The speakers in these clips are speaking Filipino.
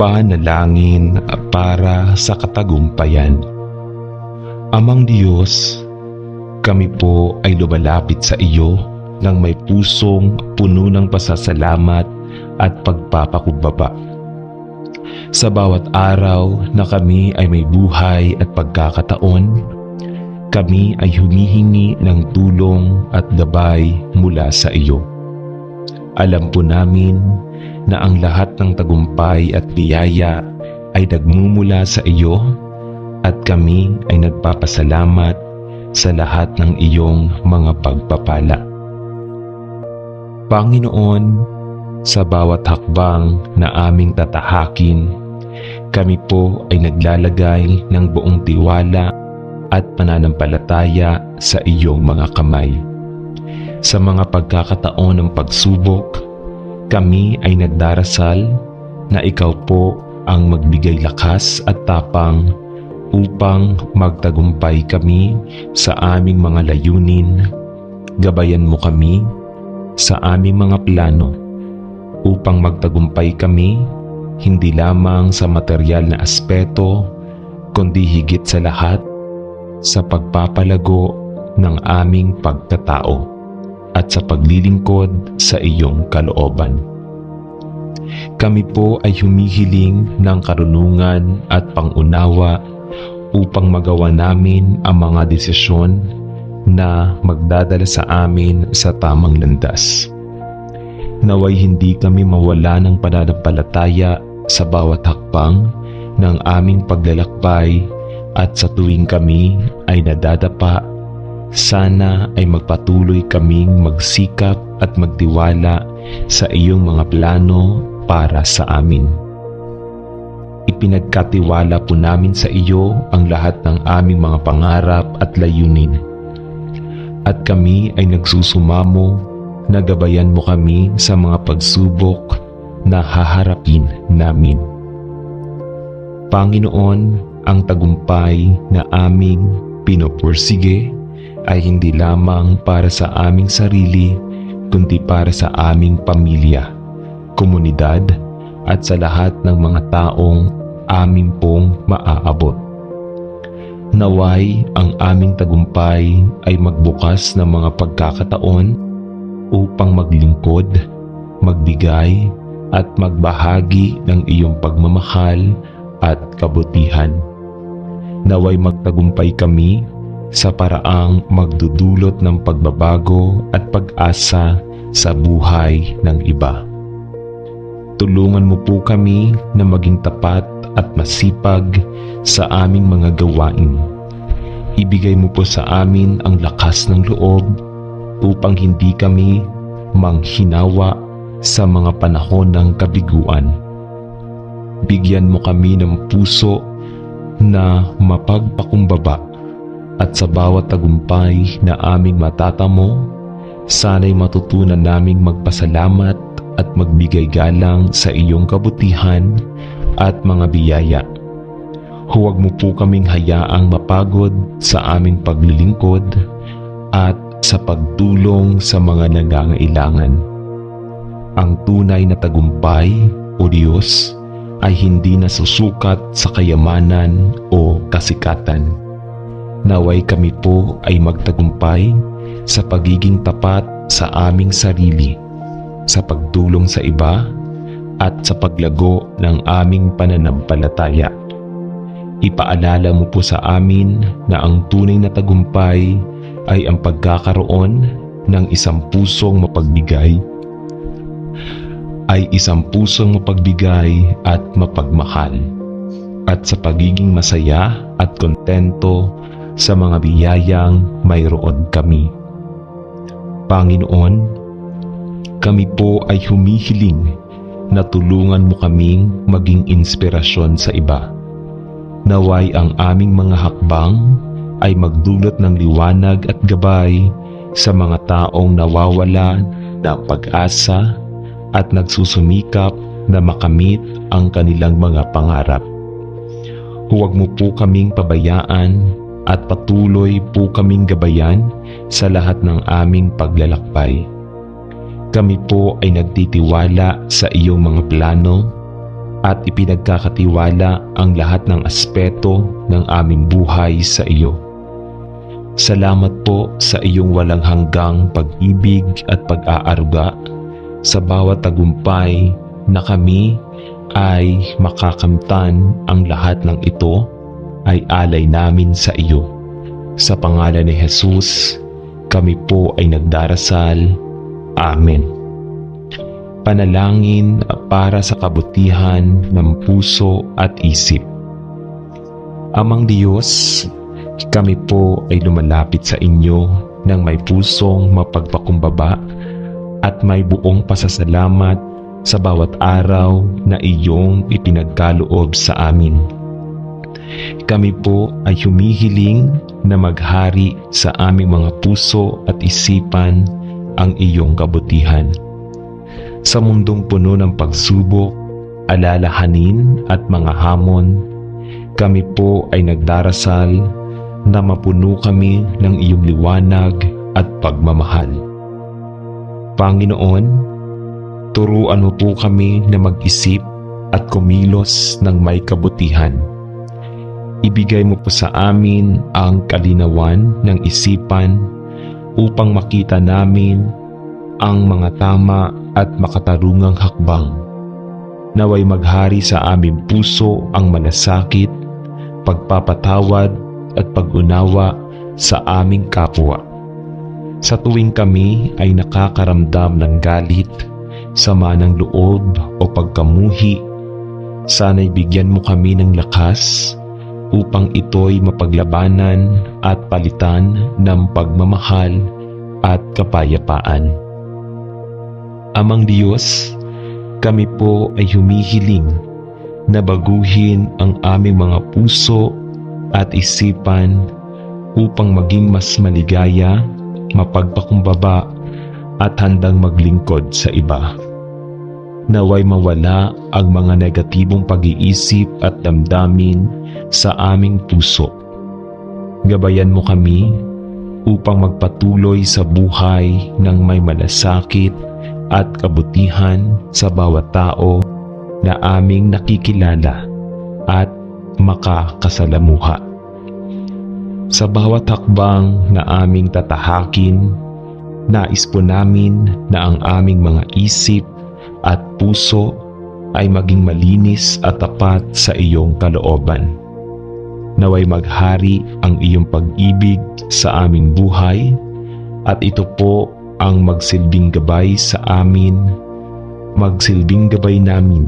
Panalangin para sa katagumpayan. Amang Diyos, kami po ay lumalapit sa iyo ng may pusong puno ng pasasalamat at pagpapakumbaba. Sa bawat araw na kami ay may buhay at pagkakataon, kami ay humihingi ng tulong at gabay mula sa iyo. Alam po namin na ang lahat ng tagumpay at biyaya ay nagmumula sa iyo at kami ay nagpapasalamat sa lahat ng iyong mga pagpapala. Panginoon, sa bawat hakbang na aming tatahakin, kami po ay naglalagay ng buong tiwala at pananampalataya sa iyong mga kamay. Sa mga pagkakataon ng pagsubok, kami ay nagdarasal na ikaw po ang magbigay lakas at tapang upang magtagumpay kami sa aming mga layunin. Gabayan mo kami sa aming mga plano upang magtagumpay kami hindi lamang sa material na aspeto kundi higit sa lahat sa pagpapalago ng aming pagkatao at sa paglilingkod sa iyong kalooban. Kami po ay humihiling ng karunungan at pangunawa upang magawa namin ang mga desisyon na magdadala sa amin sa tamang landas. Naway hindi kami mawala ng pananampalataya sa bawat hakbang ng aming paglalakbay at sa tuwing kami ay nadadapa, sana ay magpatuloy kaming magsikap at magtiwala sa iyong mga plano para sa amin. Ipinagkatiwala po namin sa iyo ang lahat ng aming mga pangarap at layunin. At kami ay nagsusumamo na gabayan mo kami sa mga pagsubok na haharapin namin. Panginoon, ang tagumpay na aming pinupursige ay hindi lamang para sa aming sarili kundi para sa aming pamilya, komunidad at sa lahat ng mga taong amin pong maaabot. Naway ang aming tagumpay ay magbukas ng mga pagkakataon upang maglingkod, magbigay at magbahagi ng iyong pagmamahal at kabutihan. Naway magtagumpay kami sa paraang magdudulot ng pagbabago at pag-asa sa buhay ng iba. Tulungan mo po kami na maging tapat at masipag sa aming mga gawain. Ibigay mo po sa amin ang lakas ng loob upang hindi kami manghinawa sa mga panahon ng kabiguan. Bigyan mo kami ng puso na mapagpakumbaba at sa bawat tagumpay na aming matatamo, sana'y matutunan naming magpasalamat at magbigay galang sa iyong kabutihan at mga biyaya. Huwag mo po kaming hayaang mapagod sa aming paglilingkod at sa pagtulong sa mga nangangailangan. Ang tunay na tagumpay, O Diyos, ay hindi nasusukat sa kayamanan o kasikatan. Naway kami po ay magtagumpay sa pagiging tapat sa aming sarili, sa pagtulong sa iba, at sa paglago ng aming pananampalataya. Ipaalala mo po sa amin na ang tunay na tagumpay ay ang pagkakaroon ng isang pusong mapagbigay at mapagmahal, at sa pagiging masaya at kontento sa mga biyayang mayroon kami. Panginoon, kami po ay humihiling na tulungan mo kaming maging inspirasyon sa iba. Naway ang aming mga hakbang ay magdulot ng liwanag at gabay sa mga taong nawawalan ng pag-asa at nagsusumikap na makamit ang kanilang mga pangarap. Huwag mo po kaming pabayaan at patuloy po kaming gabayan sa lahat ng aming paglalakbay. Kami po ay nagtitiwala sa iyong mga plano at ipinagkakatiwala ang lahat ng aspeto ng aming buhay sa iyo. Salamat po sa iyong walang hanggang pag-ibig at pag-aaruga sa bawat tagumpay na kami ay makakamtan. Ang lahat ng ito ay alay namin sa iyo. Sa pangalan ni Jesus, kami po ay nagdarasal. Amen. Panalangin para sa kabutihan ng puso at isip. Amang Diyos, kami po ay lumalapit sa inyo ng may pusong mapagpakumbaba at may buong pasasalamat sa bawat araw na iyong ipinagkaloob sa amin. Kami po ay humihiling na maghari sa aming mga puso at isipan ang iyong kabutihan. Sa mundong puno ng pagsubok, alalahanin at mga hamon, kami po ay nagdarasal na mapuno kami ng iyong liwanag at pagmamahal. Panginoon, turuan mo po kami na mag-isip at kumilos ng may kabutihan. Ibigay mo po sa amin ang kalinawan ng isipan upang makita namin ang mga tama at makatarungang hakbang. Naway maghari sa aming puso ang malasakit, pagpapatawad at pag-unawa sa aming kapwa. Sa tuwing kami ay nakakaramdam ng galit, sama ng loob o pagkamuhi, sana'y bigyan mo kami ng lakas upang ito'y mapaglabanan at palitan ng pagmamahal at kapayapaan. Amang Diyos, kami po ay humihiling na baguhin ang aming mga puso at isipan upang maging mas maligaya, mapagpakumbaba at handang maglingkod sa iba. Naway mawala ang mga negatibong pag-iisip at damdamin sa aming puso. Gabayan mo kami upang magpatuloy sa buhay ng may malasakit at kabutihan sa bawat tao na aming nakikilala at makakasalamuha. Sa bawat hakbang na aming tatahakin, nais po namin na ang aming mga isip at puso ay maging malinis at tapat sa iyong kalooban. Naway maghari ang iyong pag-ibig sa aming buhay at ito po ang magsilbing gabay sa amin, magsilbing gabay namin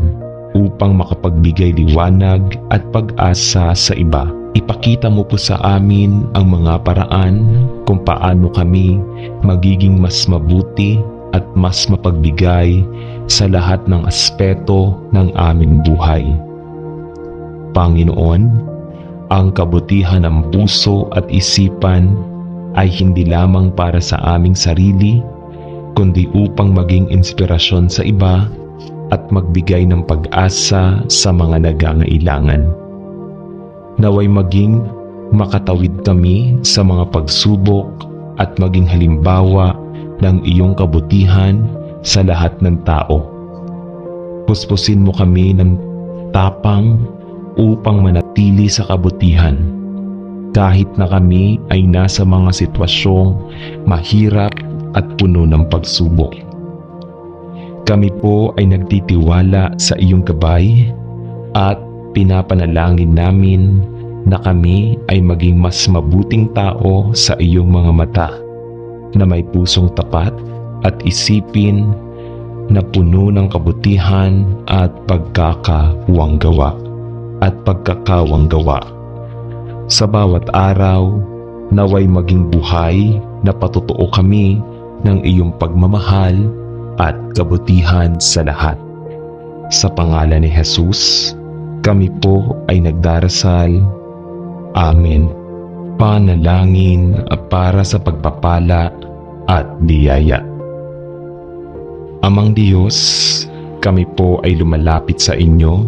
upang makapagbigay liwanag at pag-asa sa iba. Ipakita mo po sa amin ang mga paraan kung paano kami magiging mas mabuti at mas mapagbigay sa lahat ng aspeto ng aming buhay. Panginoon, ang kabutihan ng puso at isipan ay hindi lamang para sa aming sarili, kundi upang maging inspirasyon sa iba at magbigay ng pag-asa sa mga nangangailangan. Naway maging makatawid kami sa mga pagsubok at maging halimbawa ng iyong kabutihan sa lahat ng tao. Puspusin mo kami ng tapang upang manatili sa kabutihan kahit na kami ay nasa mga sitwasyong mahirap at puno ng pagsubok. Kami po ay nagtitiwala sa iyong gabay at pinapanalangin namin na kami ay maging mas mabuting tao sa iyong mga mata, na may pusong tapat at isipin na puno ng kabutihan at pagkakawanggawa. Sa bawat araw, naway maging buhay na patotoo kami ng iyong pagmamahal at kabutihan sa lahat. Sa pangalan ni Jesus, kami po ay nagdarasal. Amen. Panalangin para sa pagpapala at biyaya. Amang Diyos, kami po ay lumalapit sa inyo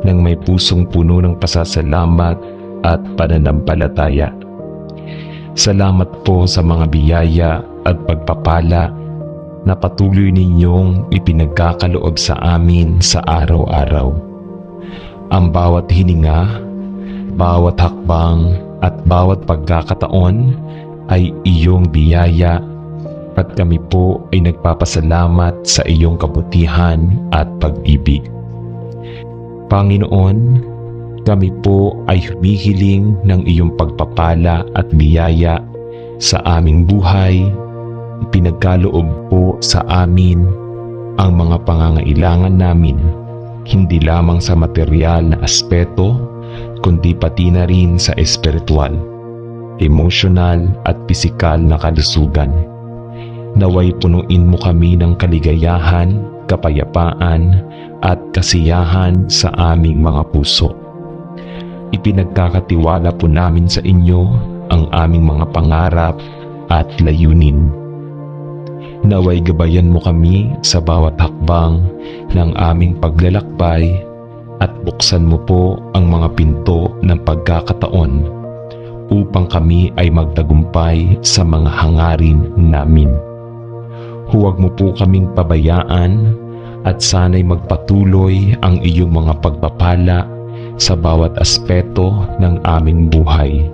ng may pusong puno ng pasasalamat at pananampalataya. Salamat po sa mga biyaya at pagpapala na patuloy ninyong ipinagkakaloob sa amin sa araw-araw. Ang bawat hininga, bawat hakbang at bawat pagkakataon ay iyong biyaya at kami po ay nagpapasalamat sa iyong kabutihan at pag-ibig. Panginoon, kami po ay humihiling ng iyong pagpapala at biyaya sa aming buhay. Ipinagkaloob po sa amin ang mga pangangailangan namin, hindi lamang sa material na aspeto, kundi pati na rin sa espiritual, emosyonal at pisikal na kalusugan. Naway punuin mo kami ng kaligayahan, kapayapaan at kasiyahan sa aming mga puso. Ipinagkakatiwala po namin sa inyo ang aming mga pangarap at layunin. Naway gabayan mo kami sa bawat hakbang ng aming paglalakbay at buksan mo po ang mga pinto ng pagkakataon upang kami ay magtagumpay sa mga hangarin namin. Huwag mo po kaming pabayaan at sana'y magpatuloy ang iyong mga pagpapala sa bawat aspeto ng aming buhay,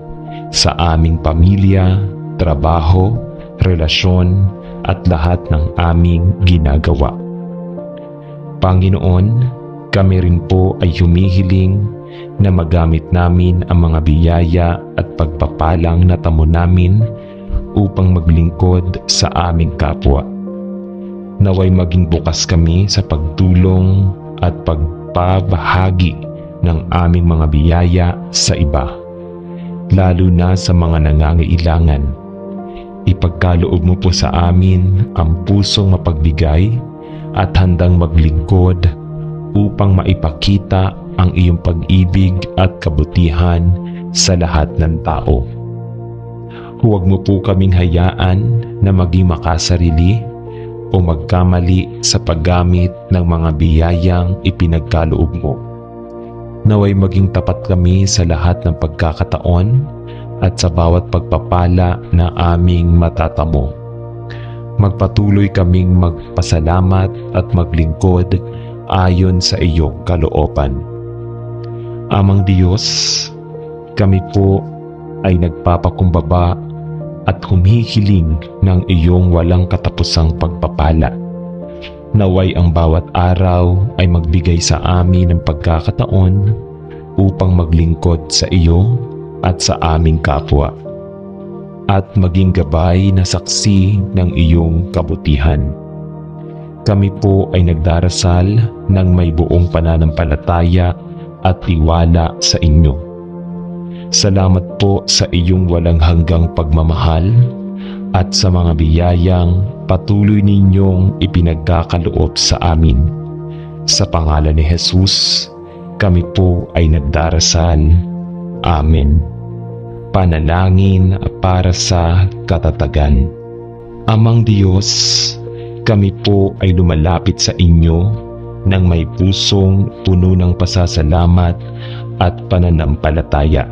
sa aming pamilya, trabaho, relasyon, at lahat ng aming ginagawa. Panginoon, kami rin po ay humihiling na magamit namin ang mga biyaya at pagpapalang natamo namin upang maglingkod sa aming kapwa. Naway maging bukas kami sa pagtulong at pagpabahagi ng aming mga biyaya sa iba, lalo na sa mga nangangailangan. Ipagkaloob mo po sa amin ang pusong mapagbigay at handang maglingkod upang maipakita ang iyong pag-ibig at kabutihan sa lahat ng tao. Huwag mo po kaming hayaan na maging makasarili o magkamali sa paggamit ng mga biyayang ipinagkaloob mo. Naway maging tapat kami sa lahat ng pagkakataon at sa bawat pagpapala na aming matatamo. Magpatuloy kaming magpasalamat at maglingkod ayon sa iyong kalooban. Amang Diyos, kami po ay nagpapakumbaba at humihiling ng iyong walang katapusang pagpapala. Naway ang bawat araw ay magbigay sa amin ng pagkakataon upang maglingkod sa iyo at sa aming kapwa, at maging gabay na saksi ng iyong kabutihan. Kami po ay nagdarasal ng may buong pananampalataya at tiwala sa inyo. Salamat po sa iyong walang hanggang pagmamahal at sa mga biyayang patuloy ninyong ipinagkakaloob sa amin. Sa pangalan ni Jesus, kami po ay nagdarasal. Amen. Panalangin para sa katatagan. Amang Diyos, kami po ay lumalapit sa inyo ng may pusong puno ng pasasalamat at pananampalataya.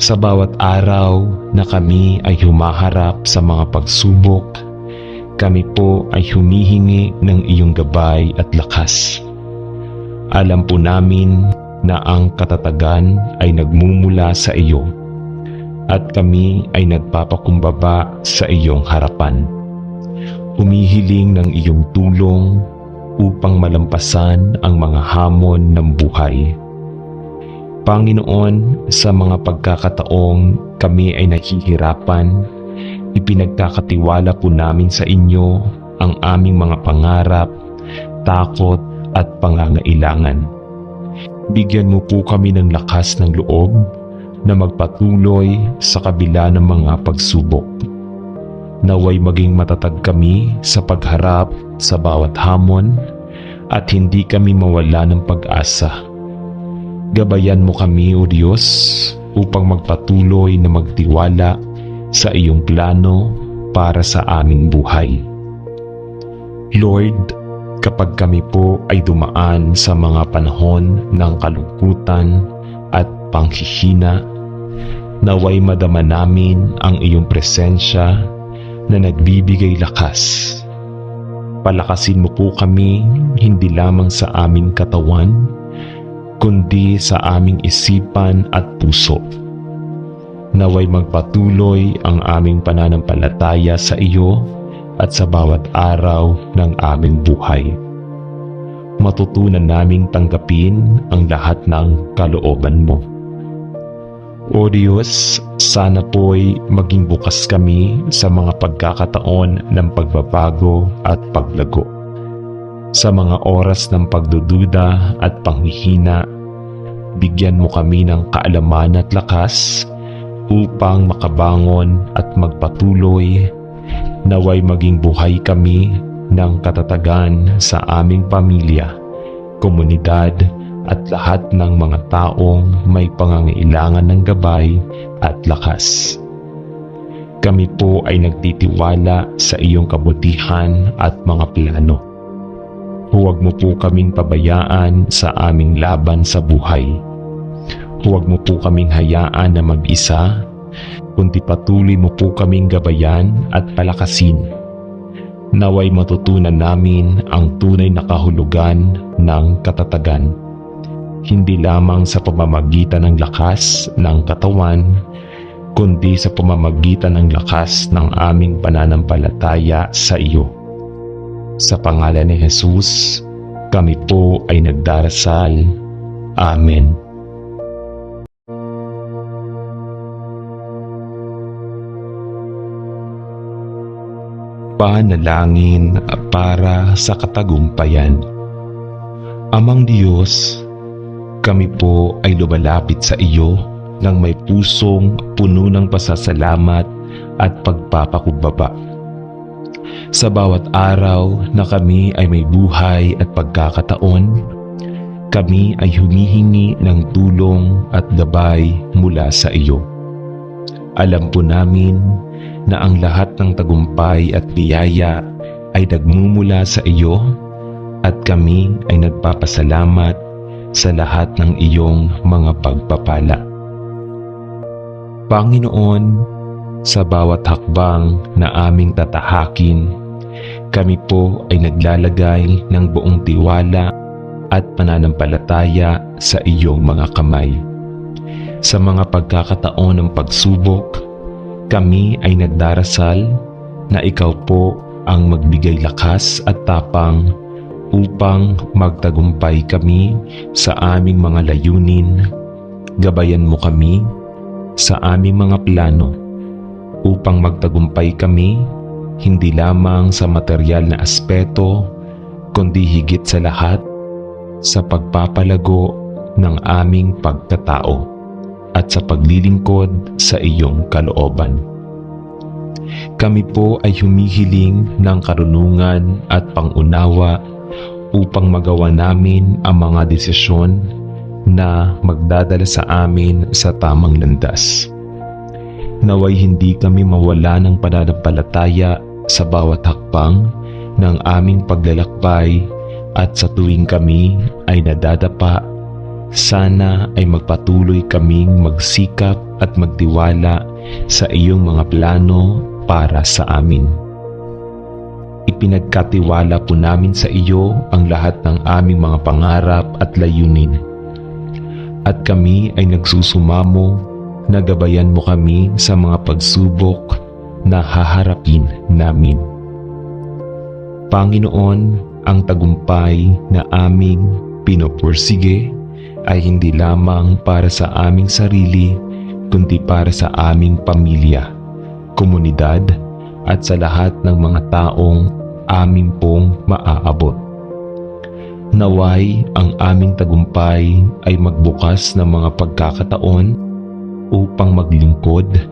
Sa bawat araw na kami ay humaharap sa mga pagsubok, kami po ay humihingi ng iyong gabay at lakas. Alam po namin na ang katatagan ay nagmumula sa iyo at kami ay nagpapakumbaba sa iyong harapan. Humihiling ng iyong tulong upang malampasan ang mga hamon ng buhay. Panginoon, sa mga pagkakataong kami ay nahihirapan, ipinagkakatiwala po namin sa inyo ang aming mga pangarap, takot at pangangailangan. Bigyan mo po kami ng lakas ng loob na magpatuloy sa kabila ng mga pagsubok. Naway maging matatag kami sa pagharap sa bawat hamon at hindi kami mawala ng pag-asa. Gabayan mo kami, O Diyos, upang magpatuloy na magtiwala sa iyong plano para sa aming buhay. Lord, kapag kami po ay dumaan sa mga panahon ng kalungkutan at panghihina, naway madama namin ang iyong presensya na nagbibigay lakas. Palakasin mo po kami hindi lamang sa aming katawan, kundi sa aming isipan at puso. Naway magpatuloy ang aming pananampalataya sa iyo at sa bawat araw ng aming buhay. Matutunan naming tanggapin ang lahat ng kalooban mo. O Diyos, sana po'y maging bukas kami sa mga pagkakataon ng pagbabago at paglago. Sa mga oras ng pagdududa at panghihina, bigyan mo kami ng kaalaman at lakas upang makabangon at magpatuloy. Naway maging buhay kami ng katatagan sa aming pamilya, komunidad, at lahat ng mga taong may pangangailangan ng gabay at lakas. Kami po ay nagtitiwala sa iyong kabutihan at mga plano. Huwag mo po kaming pabayaan sa aming laban sa buhay. Huwag mo po kaming hayaan na mag-isa, kundi patuloy mo po kaming gabayan at palakasin. Naway matutunan namin ang tunay na kahulugan ng katatagan. Hindi lamang sa pamamagitan ng lakas ng katawan, kundi sa pamamagitan ng lakas ng aming pananampalataya sa iyo. Sa pangalan ni Jesus, kami po ay nagdarasal. Amen. Panalangin para sa katagumpayan. Amang Diyos, kami po ay lumalapit sa iyo nang may pusong puno ng pasasalamat at pagpapakumbaba. Sa bawat araw na kami ay may buhay at pagkakataon, kami ay humihingi ng tulong at gabay mula sa iyo. Alam po namin na ang lahat ng tagumpay at biyaya ay nagmumula sa iyo at kami ay nagpapasalamat sa lahat ng iyong mga pagpapala. Panginoon, sa bawat hakbang na aming tatahakin, kami po ay naglalagay ng buong tiwala at pananampalataya sa iyong mga kamay. Sa mga pagkakataon ng pagsubok, kami ay nagdarasal na ikaw po ang magbigay lakas at tapang upang magtagumpay kami sa aming mga layunin. Gabayan mo kami sa aming mga plano upang magtagumpay kami hindi lamang sa material na aspeto, kundi higit sa lahat sa pagpapalago ng aming pagkatao at sa paglilingkod sa iyong kalooban. Kami po ay humihiling ng karunungan at pangunawa upang magawa namin ang mga desisyon na magdadala sa amin sa tamang landas. Naway hindi kami mawala ng pananampalataya sa bawat hakbang ng aming paglalakbay at sa tuwing kami ay nadadapa, sana ay magpatuloy kaming magsikap at magtiwala sa iyong mga plano para sa amin. Ipinagkatiwala po namin sa iyo ang lahat ng aming mga pangarap at layunin. At kami ay nagsusumamo na gabayan mo kami sa mga pagsubok na haharapin namin. Panginoon, ang tagumpay na aming pinopursige ay hindi lamang para sa aming sarili, kundi para sa aming pamilya, komunidad, at sa lahat ng mga taong amin pong maaabot. Naway ang aming tagumpay ay magbukas ng mga pagkakataon upang maglingkod,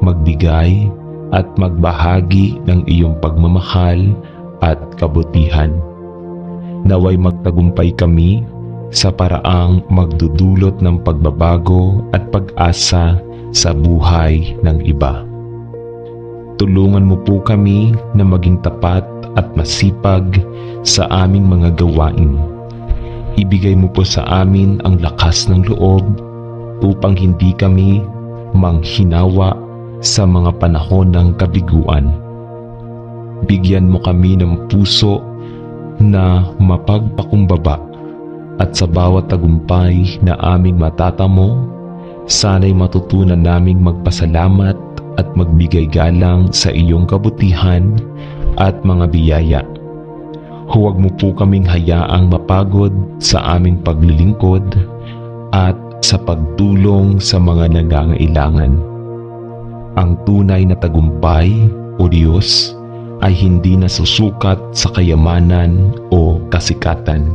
magbigay, at magbahagi ng iyong pagmamahal at kabutihan. Naway magtagumpay kami sa paraang magdudulot ng pagbabago at pag-asa sa buhay ng iba. Tulungan mo po kami na maging tapat at masipag sa aming mga gawain. Ibigay mo po sa amin ang lakas ng loob upang hindi kami manghinawa sa mga panahon ng kabiguan. Bigyan mo kami ng puso na mapagpakumbaba At sa bawat tagumpay na aming matatamo, sana'y matutunan naming magpasalamat at magbigay galang sa iyong kabutihan at mga biyaya. Huwag mo po kaming hayaang mapagod sa aming paglilingkod at sa pagtulong sa mga nangangailangan. Ang tunay na tagumpay, O Diyos, ay hindi nasusukat sa kayamanan o kasikatan.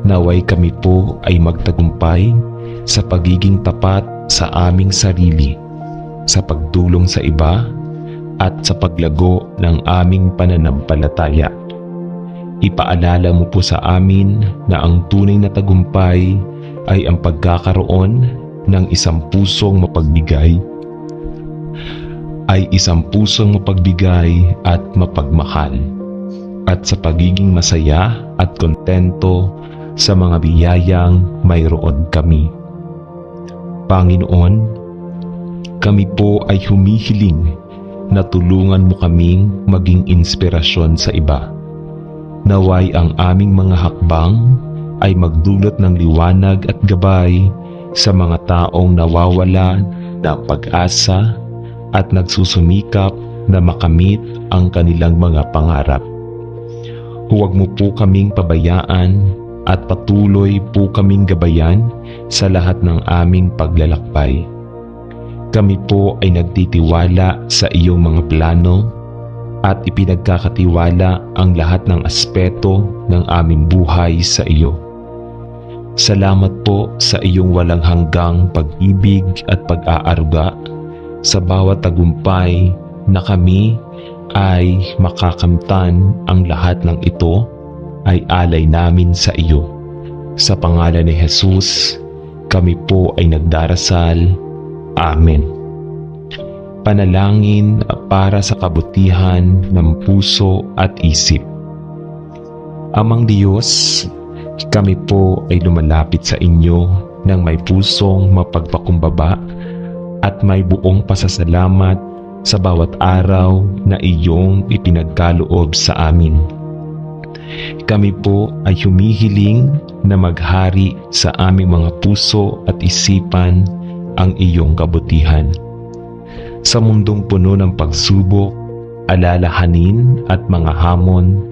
Naway kami po ay magtagumpay sa pagiging tapat sa aming sarili, sa pagtulong sa iba, at sa paglago ng aming pananampalataya. Ipaalala mo po sa amin na ang tunay na tagumpay ay ang pagkakaroon ng isang pusong mapagbigay at mapagmahal, at sa pagiging masaya at kontento sa mga biyayang mayroon kami. Panginoon, kami po ay humihiling na tulungan mo kaming maging inspirasyon sa iba. Naway ang aming mga hakbang ay magdulot ng liwanag at gabay sa mga taong nawawalan ng pag-asa at nagsusumikap na makamit ang kanilang mga pangarap. Huwag mo po kaming pabayaan at patuloy po kaming gabayan sa lahat ng aming paglalakbay. Kami po ay nagtitiwala sa iyong mga plano at ipinagkakatiwala ang lahat ng aspeto ng aming buhay sa iyo. Salamat po sa iyong walang hanggang pag-ibig at pag-aaruga sa bawat tagumpay na kami ay makakamtan. Ang lahat ng ito ay alay namin sa iyo. Sa pangalan ni Jesus, kami po ay nagdarasal. Amen. Panalangin para sa kabutihan ng puso at isip. Amang Diyos, kami po ay lumalapit sa inyo ng may pusong mapagpakumbaba at may buong pasasalamat sa bawat araw na iyong ipinagkaloob sa amin. Kami po ay humihiling na maghari sa aming mga puso at isipan ang iyong kabutihan. Sa mundong puno ng pagsubok, alalahanin at mga hamon,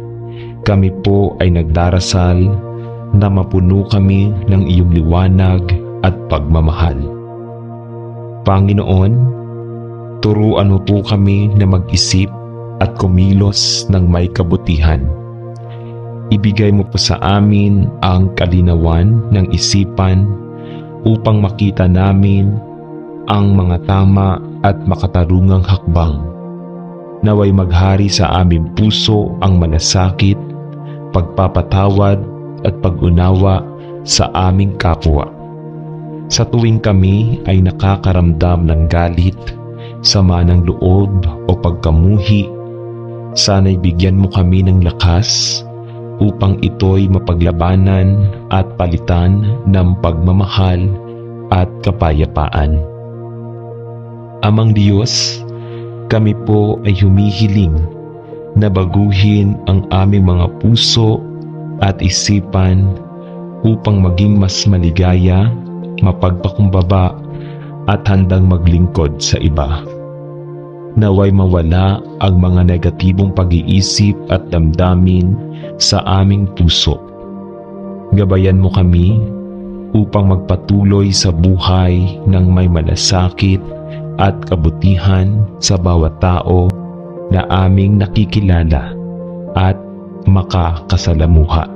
kami po ay nagdarasal na mapuno kami ng iyong liwanag at pagmamahal. Panginoon, turuan mo po kami na mag-isip at kumilos ng may kabutihan. Ibigay mo po sa amin ang kalinawan ng isipan upang makita namin ang mga tama at makatarungang hakbang. Naway maghari sa aming puso ang malasakit, pagpapatawad at pag-unawa sa aming kapwa. Sa tuwing kami ay nakakaramdam ng galit, sama ng loob o pagkamuhi, sana'y bigyan mo kami ng lakas upang ito'y mapaglabanan at palitan ng pagmamahal at kapayapaan. Amang Diyos, kami po ay humihiling na baguhin ang aming mga puso at isipan upang maging mas maligaya, mapagpakumbaba at handang maglingkod sa iba. Naway mawala ang mga negatibong pag-iisip at damdamin sa aming puso. Gabayan mo kami upang magpatuloy sa buhay ng may malasakit at kabutihan sa bawat tao na aming nakikilala at makakasalamuha.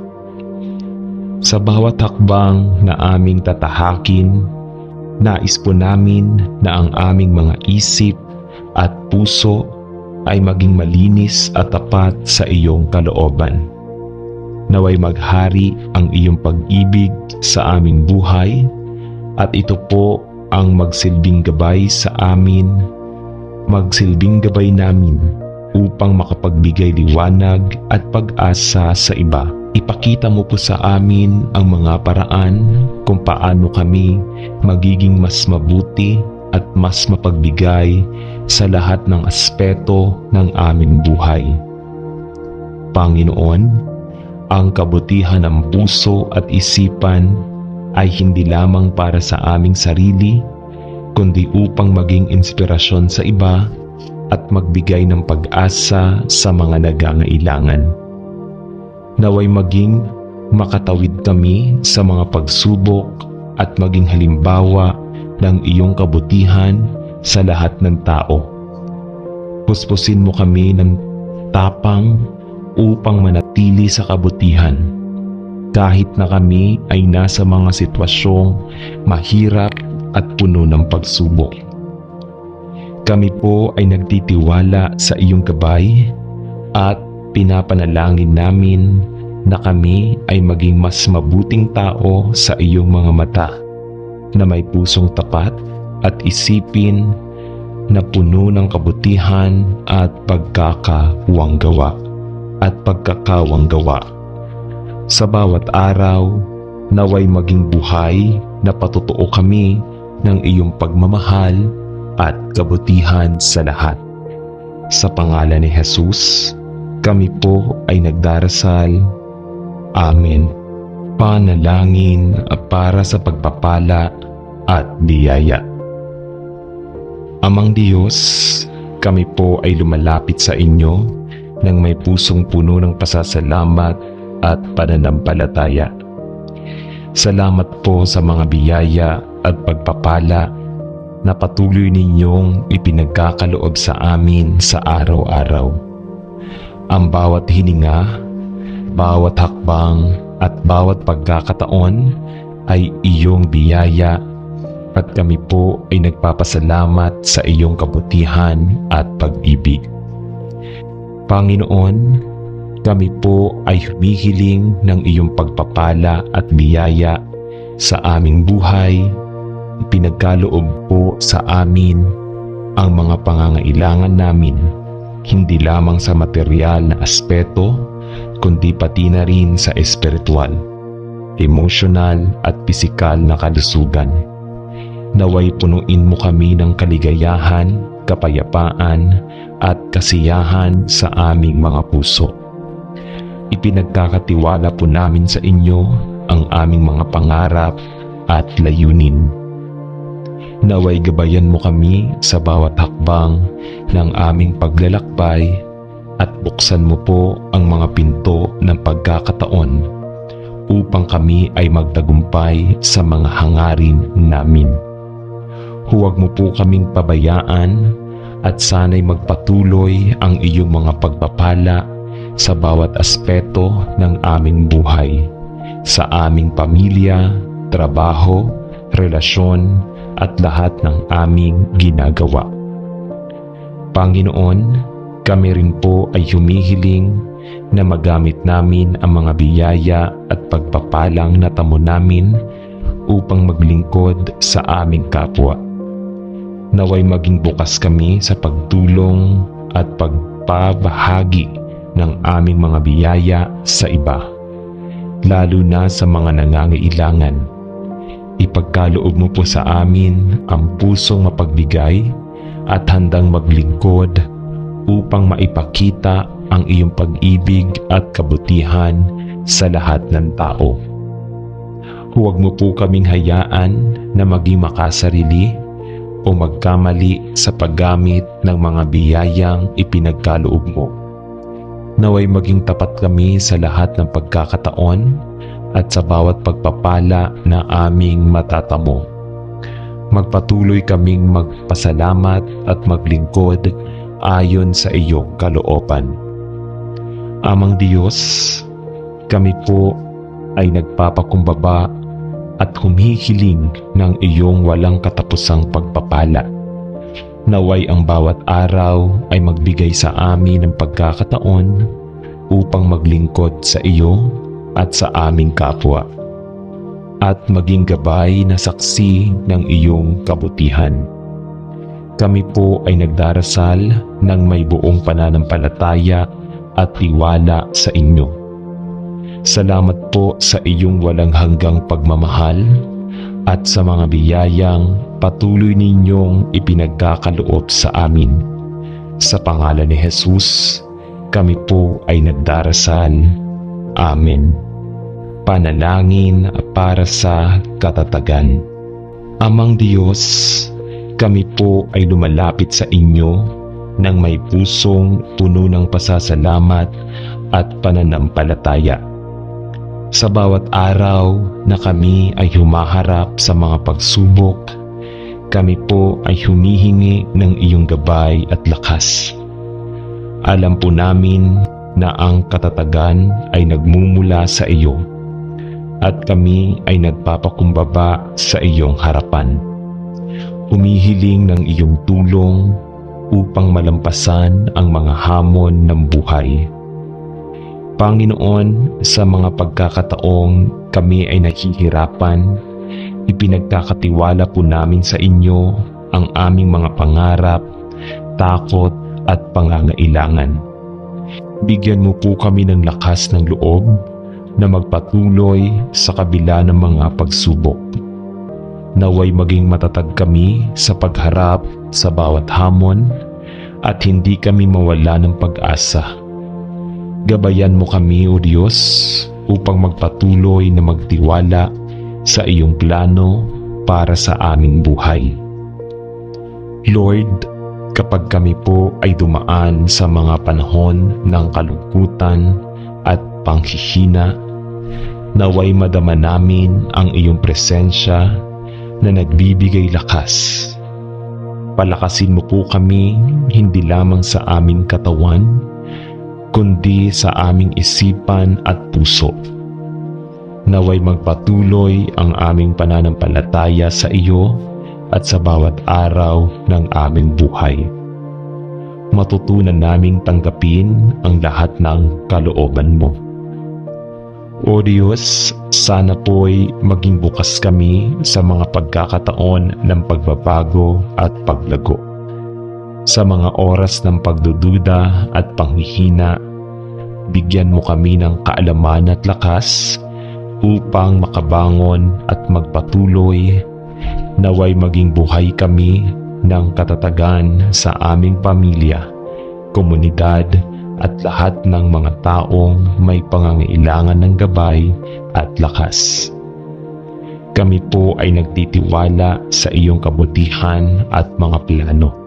Sa bawat hakbang na aming tatahakin, nais po namin na ang aming mga isip at puso ay maging malinis at tapat sa iyong kalooban. Naway maghari ang iyong pag-ibig sa aming buhay at ito po ang magsilbing gabay sa amin, magsilbing gabay namin upang makapagbigay liwanag at pag-asa sa iba. Ipakita mo po sa amin ang mga paraan kung paano kami magiging mas mabuti at mas mapagbigay sa lahat ng aspeto ng aming buhay. Panginoon, Ang kabutihan ng puso at isipan ay hindi lamang para sa aming sarili, kundi upang maging inspirasyon sa iba at magbigay ng pag-asa sa mga nangangailangan. Naway maging makatawid kami sa mga pagsubok at maging halimbawa ng iyong kabutihan sa lahat ng tao. Puspusin mo kami ng tapang upang manatili sa kabutihan kahit na kami ay nasa mga sitwasyong mahirap at puno ng pagsubok. Kami po ay nagtitiwala sa iyong gabay at pinapanalangin namin na kami ay maging mas mabuting tao sa iyong mga mata, na may pusong tapat at isipin na puno ng kabutihan at pagkakawanggawa. Sa bawat araw, naway maging buhay na patotoo kami ng iyong pagmamahal at kabutihan sa lahat. Sa pangalan ni Jesus, kami po ay nagdarasal. Amen. Panalangin para sa pagpapala at biyaya. Amang Diyos, kami po ay lumalapit sa inyo nang may pusong puno ng pasasalamat at pananampalataya. Salamat po sa mga biyaya at pagpapala na patuloy ninyong ipinagkakaloob sa amin sa araw-araw. Ang bawat hininga, bawat hakbang at bawat pagkakataon ay iyong biyaya at kami po ay nagpapasalamat sa iyong kabutihan at pag-ibig. Panginoon, kami po ay humihiling ng iyong pagpapala at biyaya sa aming buhay. Ipinagkaloob po sa amin ang mga pangangailangan namin, hindi lamang sa material na aspeto, kundi pati na rin sa espiritual, emosyonal at pisikal na kalusugan. Naway punuin mo kami ng kaligayahan, kapayapaan at kasiyahan sa aming mga puso. Ipinagkakatiwala po namin sa inyo ang aming mga pangarap at layunin. Naway gabayan mo kami sa bawat hakbang ng aming paglalakbay at buksan mo po ang mga pinto ng pagkakataon upang kami ay magtagumpay sa mga hangarin namin. Huwag mo po kaming pabayaan at sana'y magpatuloy ang iyong mga pagpapala sa bawat aspeto ng aming buhay, sa aming pamilya, trabaho, relasyon at lahat ng aming ginagawa. Panginoon, kami rin po ay humihiling na magamit namin ang mga biyaya at pagpapalang natamo namin upang maglingkod sa aming kapwa. Naway maging bukas kami sa pagtulong at pagpabahagi ng aming mga biyaya sa iba, lalo na sa mga nangangailangan. Ipagkaloob mo po sa amin ang pusong mapagbigay at handang maglingkod upang maipakita ang iyong pag-ibig at kabutihan sa lahat ng tao. Huwag mo po kaming hayaan na maging makasarili o magkamali sa paggamit ng mga biyayang ipinagkaloob mo. Naway maging tapat kami sa lahat ng pagkakataon at sa bawat pagpapala na aming matatamo. Magpatuloy kaming magpasalamat at maglingkod ayon sa iyong kalooban. Amang Diyos, kami po ay nagpapakumbaba at humihiling ng iyong walang katapusang pagpapala. Naway ang bawat araw ay magbigay sa amin ng pagkakataon upang maglingkod sa iyo at sa aming kapwa, at maging gabay na saksi ng iyong kabutihan. Kami po ay nagdarasal ng may buong pananampalataya at tiwala sa inyo. Salamat po sa iyong walang hanggang pagmamahal at sa mga biyayang patuloy ninyong ipinagkakaloob sa amin. Sa pangalan ni Jesus, kami po ay nagdarasal. Amen. Panalangin para sa katatagan. Amang Diyos, kami po ay lumalapit sa inyo ng may pusong puno ng pasasalamat at pananampalataya. Sa bawat araw na kami ay humaharap sa mga pagsubok, kami po ay humihingi ng iyong gabay at lakas. Alam po namin na ang katatagan ay nagmumula sa iyo at kami ay nagpapakumbaba sa iyong harapan. Humihiling ng iyong tulong upang malampasan ang mga hamon ng buhay. Panginoon, sa mga pagkakataong kami ay nahihirapan, ipinagkakatiwala po namin sa inyo ang aming mga pangarap, takot at pangangailangan. Bigyan mo po kami ng lakas ng loob na magpatuloy sa kabila ng mga pagsubok. Naway maging matatag kami sa pagharap sa bawat hamon at hindi kami mawala ng pag-asa. Gabayan mo kami, O Diyos, upang magpatuloy na magtiwala sa iyong plano para sa aming buhay. Lord, kapag kami po ay dumaan sa mga panahon ng kalungkutan at panghihina, naway madama namin ang iyong presensya na nagbibigay lakas. Palakasin mo po kami hindi lamang sa aming katawan, kundi sa aming isipan at puso. Naway magpatuloy ang aming pananampalataya sa iyo at sa bawat araw ng aming buhay. Matutunan naming tanggapin ang lahat ng kalooban mo. O Diyos, sana po'y maging bukas kami sa mga pagkakataon ng pagbabago at paglago. Sa mga oras ng pagdududa at panghihina, bigyan mo kami ng kaalaman at lakas upang makabangon at magpatuloy. Naway maging buhay kami ng katatagan sa aming pamilya, komunidad at lahat ng mga taong may pangangailangan ng gabay at lakas. Kami po ay nagtitiwala sa iyong kabutihan at mga plano.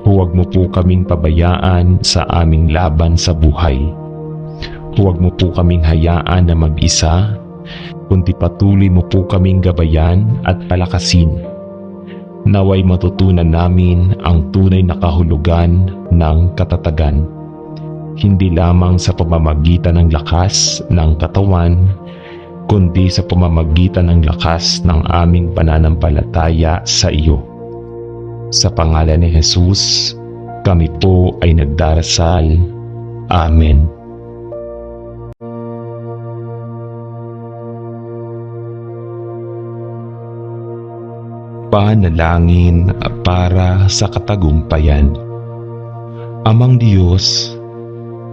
Huwag mo po kaming pabayaan sa aming laban sa buhay. Huwag mo po kaming hayaan na mag-isa, kundi patuloy mo po kaming gabayan at palakasin. Naway matutunan namin ang tunay na kahulugan ng katatagan. Hindi lamang sa pamamagitan ng lakas ng katawan, kundi sa pamamagitan ng lakas ng aming pananampalataya sa iyo. Sa pangalan ni Jesus, kami po ay nagdarasal. Amen. Panalangin para sa katagumpayan. Amang Diyos,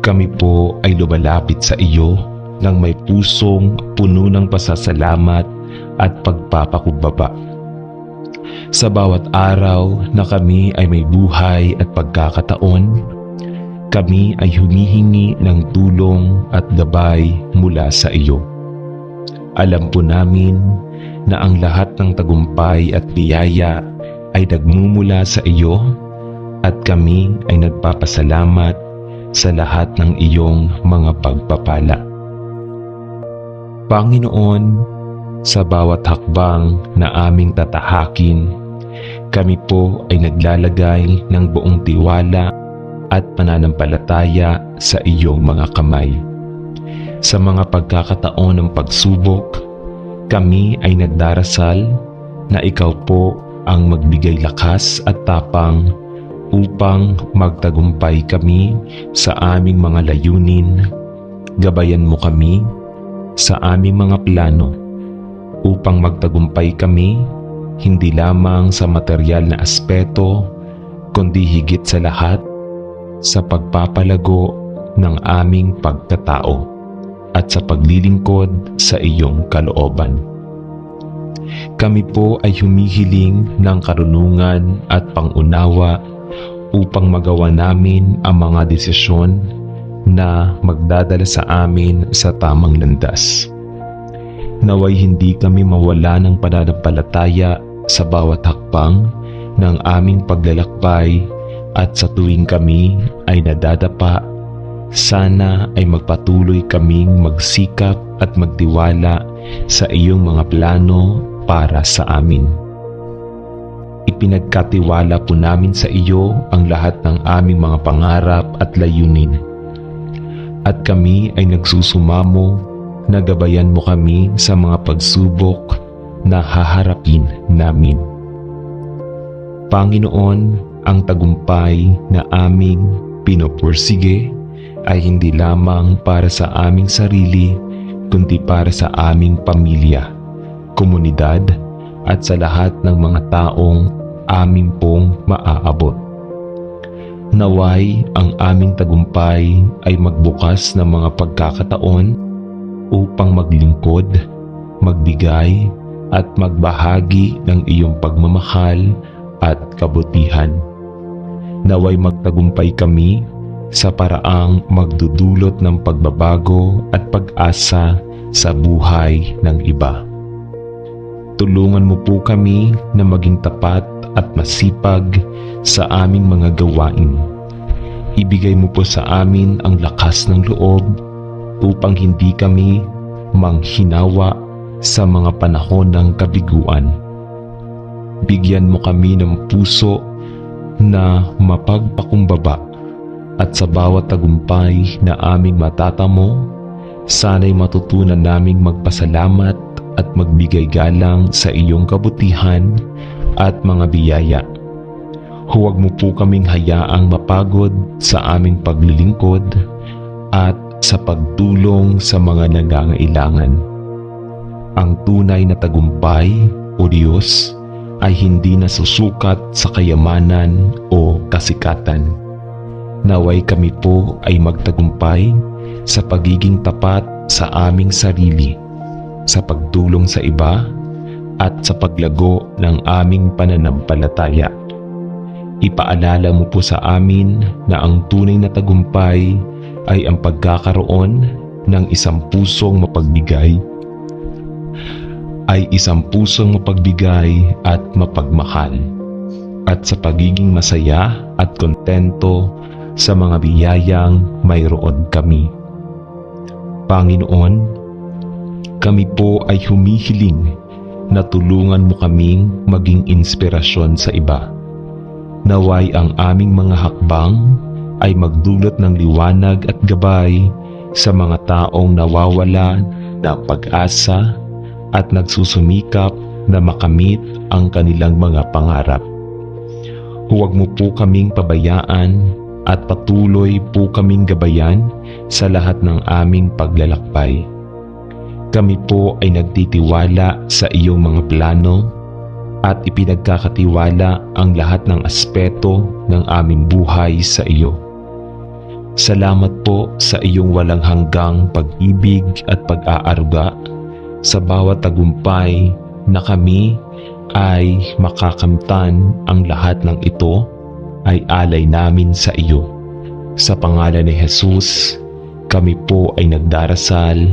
kami po ay lumalapit sa iyo ng may pusong puno ng pasasalamat at pagpapakumbaba. Sa bawat araw na kami ay may buhay at pagkakataon, kami ay humihingi ng tulong at gabay mula sa iyo. Alam po namin na ang lahat ng tagumpay at biyaya ay nagmumula sa iyo at kami ay nagpapasalamat sa lahat ng iyong mga pagpapala. Panginoon, sa bawat hakbang na aming tatahakin, kami po ay naglalagay ng buong tiwala at pananampalataya sa iyong mga kamay. Sa mga pagkakataon ng pagsubok, kami ay nagdarasal na ikaw po ang magbigay lakas at tapang upang magtagumpay kami sa aming mga layunin. Gabayan mo kami sa aming mga plano upang magtagumpay kami hindi lamang sa material na aspeto, kundi higit sa lahat sa pagpapalago ng aming pagkatao at sa paglilingkod sa iyong kalooban. Kami po ay humihiling ng karunungan at pangunawa upang magawa namin ang mga desisyon na magdadala sa amin sa tamang landas. Naway hindi kami mawala ng pananampalataya sa bawat hakbang ng aming paglalakbay at sa tuwing kami ay nadadapa, sana ay magpatuloy kaming magsikap at magtiwala sa iyong mga plano para sa amin. Ipinagkatiwala po namin sa iyo ang lahat ng aming mga pangarap at layunin. At kami ay nagsusumamo na gabayan mo kami sa mga pagsubok na haharapin namin. Panginoon, ang tagumpay na aming pinopursige ay hindi lamang para sa aming sarili, kundi para sa aming pamilya, komunidad, at sa lahat ng mga taong amin pong maaabot. Naway ang aming tagumpay ay magbukas ng mga pagkakataon upang maglingkod, magbigay, at magbahagi ng iyong pagmamahal at kabutihan. Naway magtagumpay kami sa paraang magdudulot ng pagbabago at pag-asa sa buhay ng iba. Tulungan mo po kami na maging tapat at masipag sa aming mga gawain. Ibigay mo po sa amin ang lakas ng loob upang hindi kami manghinawa sa mga panahon ng kabiguan. Bigyan mo kami ng puso na mapagpakumbaba at sa bawat tagumpay na aming matatamo, sana'y matutunan naming magpasalamat at magbigay galang sa iyong kabutihan at mga biyaya. Huwag mo po kaming hayaang mapagod sa aming paglilingkod at sa pagtulong sa mga nangangailangan. Ang tunay na tagumpay, O Diyos, ay hindi nasusukat sa kayamanan o kasikatan. Naway kami po ay magtagumpay sa pagiging tapat sa aming sarili, sa pagtulong sa iba, at sa paglago ng aming pananampalataya. Ipaalala mo po sa amin na ang tunay na tagumpay ay ang pagkakaroon ng isang pusong mapagbigay at mapagmahal, at sa pagiging masaya at kontento sa mga biyayang mayroon kami. Panginoon, kami po ay humihiling na tulungan mo kaming maging inspirasyon sa iba. Naway ang aming mga hakbang ay magdulot ng liwanag at gabay sa mga taong nawawalan ng pag-asa at nagsusumikap na makamit ang kanilang mga pangarap. Huwag mo po kaming pabayaan at patuloy po kaming gabayan sa lahat ng aming paglalakbay. Kami po ay nagtitiwala sa iyong mga plano at ipinagkakatiwala ang lahat ng aspeto ng aming buhay sa iyo. Salamat po sa iyong walang hanggang pag-ibig at pag-aaruga sa bawat tagumpay na kami ay makakamtan. Ang lahat ng ito ay alay namin sa iyo. Sa pangalan ni Jesus, kami po ay nagdarasal.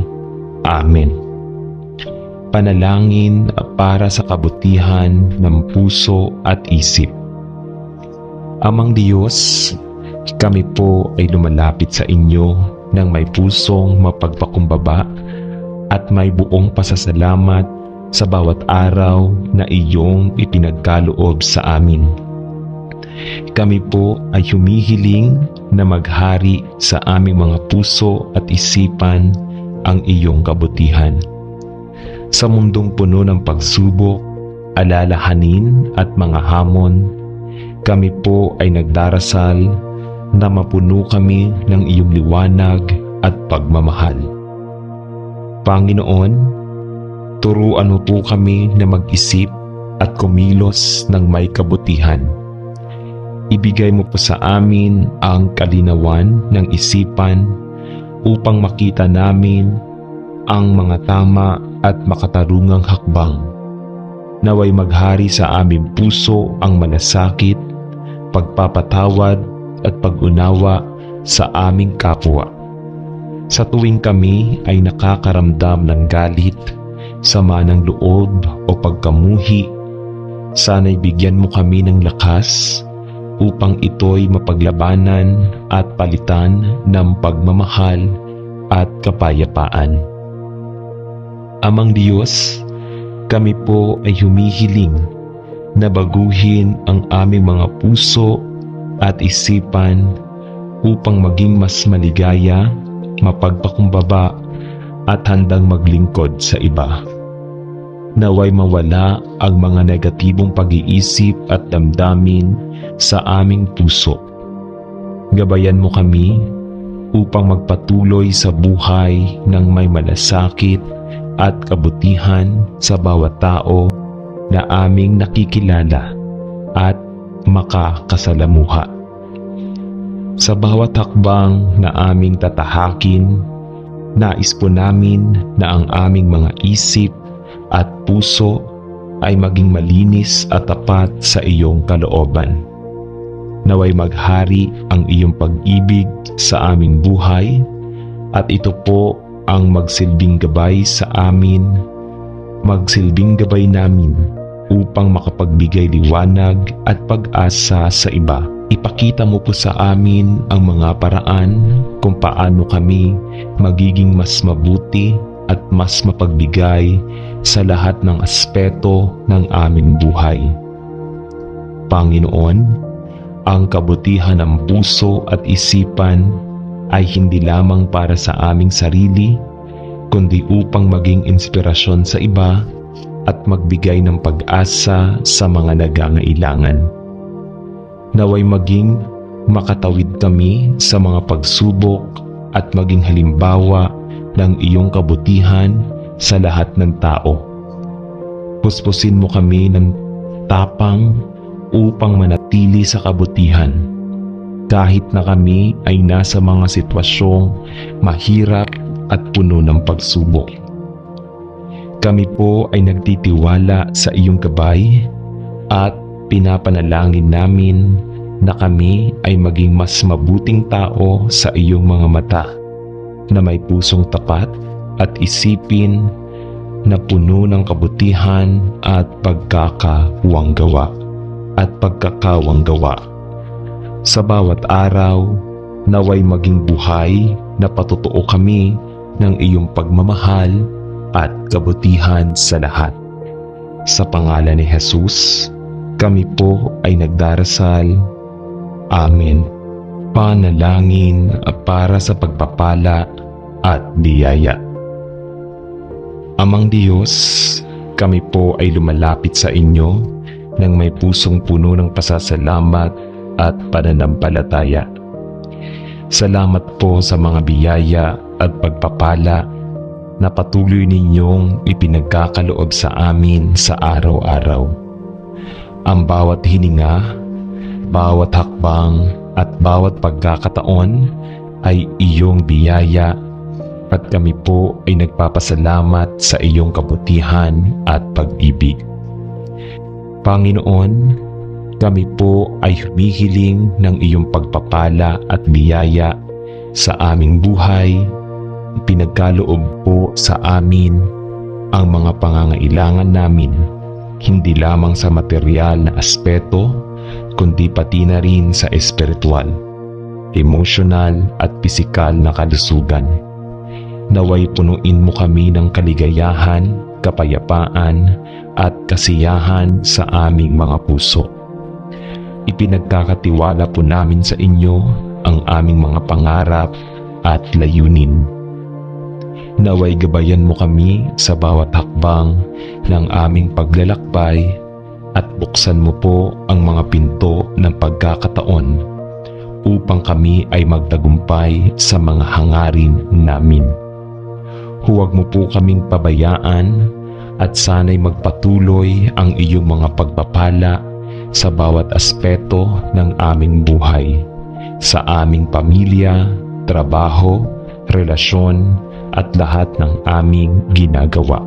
Amen. Panalangin para sa kabutihan ng puso at isip. Amang Diyos, kami po ay lumalapit sa inyo ng may pusong mapagpakumbaba at may buong pasasalamat sa bawat araw na iyong ipinagkaloob sa amin. Kami po ay humihiling na maghari sa aming mga puso at isipan ang iyong kabutihan. Sa mundong puno ng pagsubok, alalahanin at mga hamon, kami po ay nagdarasal na mapuno kami ng iyong liwanag at pagmamahal. Panginoon, turuan mo po kami na mag-isip at kumilos ng may kabutihan. Ibigay mo po sa amin ang kalinawan ng isipan upang makita namin ang mga tama at makatarungang hakbang. Naway maghari sa aming puso ang malasakit, pagpapatawad at pag-unawa sa aming kapwa. Sa tuwing kami ay nakakaramdam ng galit, sama ng loob o pagkamuhi, sana'y bigyan mo kami ng lakas upang ito'y mapaglabanan at palitan ng pagmamahal at kapayapaan. Amang Diyos, kami po ay humihiling na baguhin ang aming mga puso at isipan upang maging mas maligaya, mapagpakumbaba at handang maglingkod sa iba. Naway mawala ang mga negatibong pag-iisip at damdamin sa aming puso. Gabayan mo kami upang magpatuloy sa buhay ng may malasakit at kabutihan sa bawat tao na aming nakikilala at makakasalamuha. Sa bawat hakbang na aming tatahakin, nais po namin na ang aming mga isip at puso ay maging malinis at tapat sa iyong kalooban. Naway maghari ang iyong pag-ibig sa aming buhay at ito po ang magsilbing gabay sa amin, magsilbing gabay namin upang makapagbigay liwanag at pag-asa sa iba. Ipakita mo po sa amin ang mga paraan kung paano kami magiging mas mabuti at mas mapagbigay sa lahat ng aspeto ng aming buhay. Panginoon, ang kabutihan ng puso at isipan ay hindi lamang para sa aming sarili, kundi upang maging inspirasyon sa iba at magbigay ng pag-asa sa mga nangangailangan. Naway maging makatawid kami sa mga pagsubok at maging halimbawa ng iyong kabutihan sa lahat ng tao. Puspusin mo kami ng tapang upang manatili sa kabutihan kahit na kami ay nasa mga sitwasyong mahirap at puno ng pagsubok. Kami po ay nagtitiwala sa iyong gabay at pinapanalangin namin na kami ay maging mas mabuting tao sa iyong mga mata na may pusong tapat at isipin na puno ng kabutihan at pagkakawanggawa. Sa bawat araw, naway maging buhay na patotoo kami ng iyong pagmamahal at kabutihan sa lahat. Sa pangalan ni Jesus, kami po ay nagdarasal. Amen. Panalangin para sa pagpapala at biyaya. Amang Diyos, kami po ay lumalapit sa inyo nang may pusong puno ng pasasalamat at pananampalataya. Salamat po sa mga biyaya at pagpapala na patuloy ninyong ipinagkakaloob sa amin sa araw-araw. Ang bawat hininga, bawat hakbang at bawat pagkakataon ay iyong biyaya at kami po ay nagpapasalamat sa iyong kabutihan at pag-ibig. Panginoon, kami po ay humihiling ng iyong pagpapala at biyaya sa aming buhay. Pinagkaloob po sa amin ang mga pangangailangan namin, hindi lamang sa material na aspeto, kundi pati na rin sa espiritual, emosyonal at pisikal na kalusugan. Naway punuin mo kami ng kaligayahan, kapayapaan at kasiyahan sa aming mga puso. Ipinagkakatiwala po namin sa inyo ang aming mga pangarap at layunin. Naway gabayan mo kami sa bawat hakbang ng aming paglalakbay at buksan mo po ang mga pinto ng pagkakataon upang kami ay magtagumpay sa mga hangarin namin. Huwag mo po kaming pabayaan at sana'y magpatuloy ang iyong mga pagpapala sa bawat aspeto ng aming buhay, sa aming pamilya, trabaho, relasyon, at lahat ng aming ginagawa.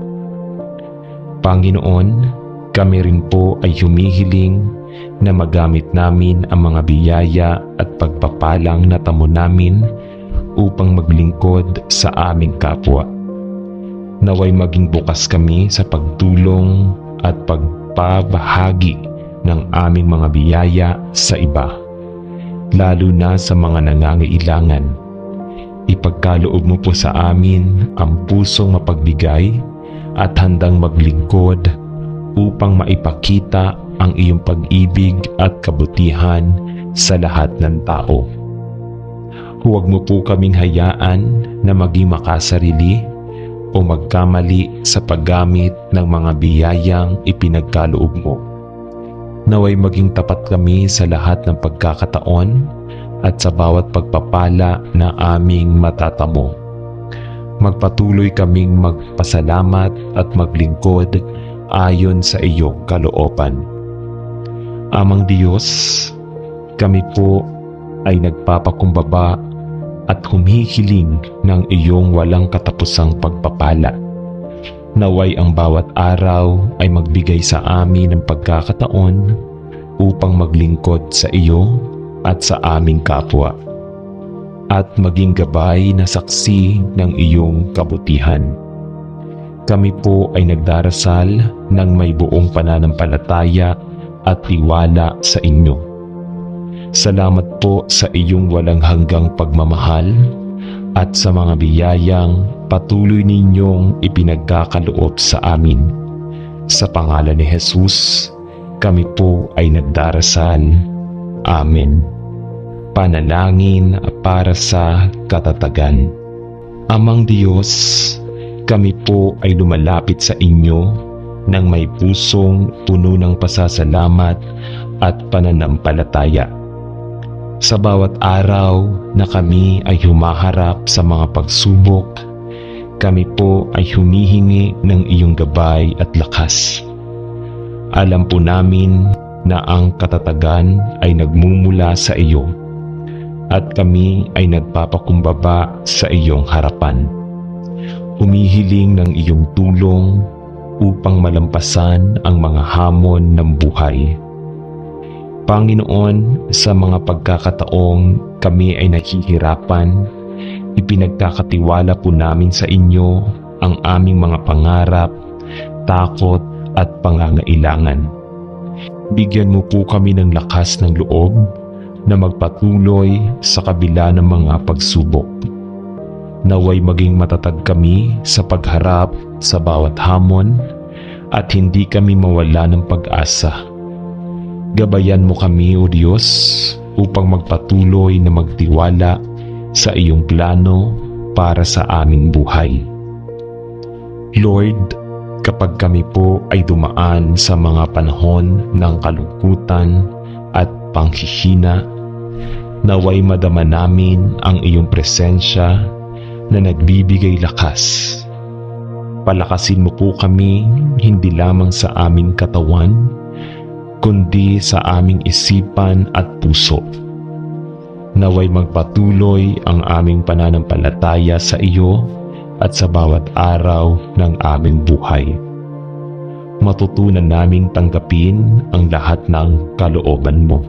Panginoon, kami rin po ay humihiling na magamit namin ang mga biyaya at pagpapalang natamo namin upang maglingkod sa aming kapwa. Naway maging bukas kami sa pagtulong at pagpabahagi ng aming mga biyaya sa iba, lalo na sa mga nangangailangan. Ipagkaloob mo po sa amin ang pusong mapagbigay at handang maglingkod upang maipakita ang iyong pag-ibig at kabutihan sa lahat ng tao. Huwag mo po kaming hayaan na maging makasarili o magkamali sa paggamit ng mga biyayang ipinagkaloob mo. Naway maging tapat kami sa lahat ng pagkakataon at sa bawat pagpapala na aming matatamo. Magpatuloy kaming magpasalamat at maglingkod ayon sa iyong kalooban. Amang Diyos, kami po ay nagpapakumbaba at humihiling ng iyong walang katapusang pagpapala. Naway ang bawat araw ay magbigay sa amin ng pagkakataon upang maglingkod sa iyo at sa aming kapwa, at maging gabay na saksi ng iyong kabutihan. Kami po ay nagdarasal ng may buong pananampalataya at tiwala sa inyo. Salamat po sa iyong walang hanggang pagmamahal at sa mga biyayang patuloy ninyong ipinagkakaloob sa amin. Sa pangalan ni Jesus, kami po ay nagdarasal. Amen. Panalangin para sa katatagan. Amang Diyos, kami po ay lumalapit sa inyo ng may pusong puno ng pasasalamat at pananampalataya. Sa bawat araw na kami ay humaharap sa mga pagsubok, kami po ay humihingi ng iyong gabay at lakas. Alam po namin na ang katatagan ay nagmumula sa iyo, at kami ay nagpapakumbaba sa iyong harapan. Humihiling ng iyong tulong upang malampasan ang mga hamon ng buhay. Panginoon, sa mga pagkakataong kami ay nahihirapan, ipinagkakatiwala po namin sa inyo ang aming mga pangarap, takot at pangangailangan. Bigyan mo po kami ng lakas ng loob na magpatuloy sa kabila ng mga pagsubok. Naway maging matatag kami sa pagharap sa bawat hamon at hindi kami mawala ng pag-asa. Gabayan mo kami, O Diyos, upang magpatuloy na magtiwala sa iyong plano para sa aming buhay. Lord, kapag kami po ay dumaan sa mga panahon ng kalungkutan at panghihina, naway madama namin ang iyong presensya na nagbibigay lakas. Palakasin mo po kami hindi lamang sa aming katawan, kundi sa aming isipan at puso. Naway magpatuloy ang aming pananampalataya sa iyo at sa bawat araw ng aming buhay. Matutunan naming tanggapin ang lahat ng kalooban mo.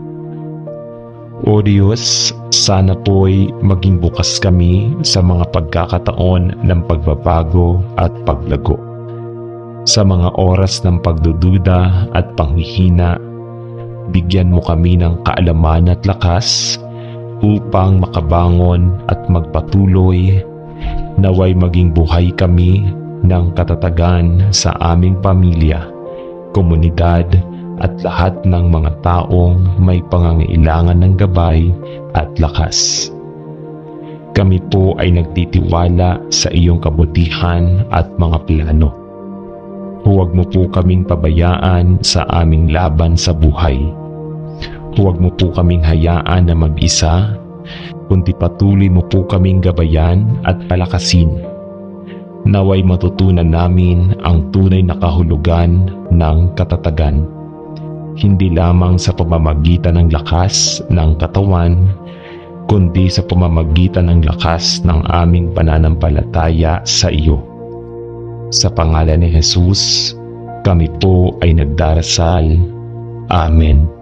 O Diyos, sana po'y maging bukas kami sa mga pagkakataon ng pagbabago at paglago. Sa mga oras ng pagdududa at panghihina, bigyan mo kami ng kaalaman at lakas upang makabangon at magpatuloy. Naway maging buhay kami ng katatagan sa aming pamilya, komunidad at lahat ng mga taong may pangangailangan ng gabay at lakas. Kami po ay nagtitiwala sa iyong kabutihan at mga plano. Huwag mo po kaming pabayaan sa aming laban sa buhay. Huwag mo po kaming hayaan na mag-isa, kundi patuloy mo po kaming gabayan at palakasin. Naway matutunan namin ang tunay na kahulugan ng katatagan, hindi lamang sa pamamagitan ng lakas ng katawan, kundi sa pamamagitan ng lakas ng aming pananampalataya sa iyo. Sa pangalan ni Jesus, kami po ay nagdarasal. Amen.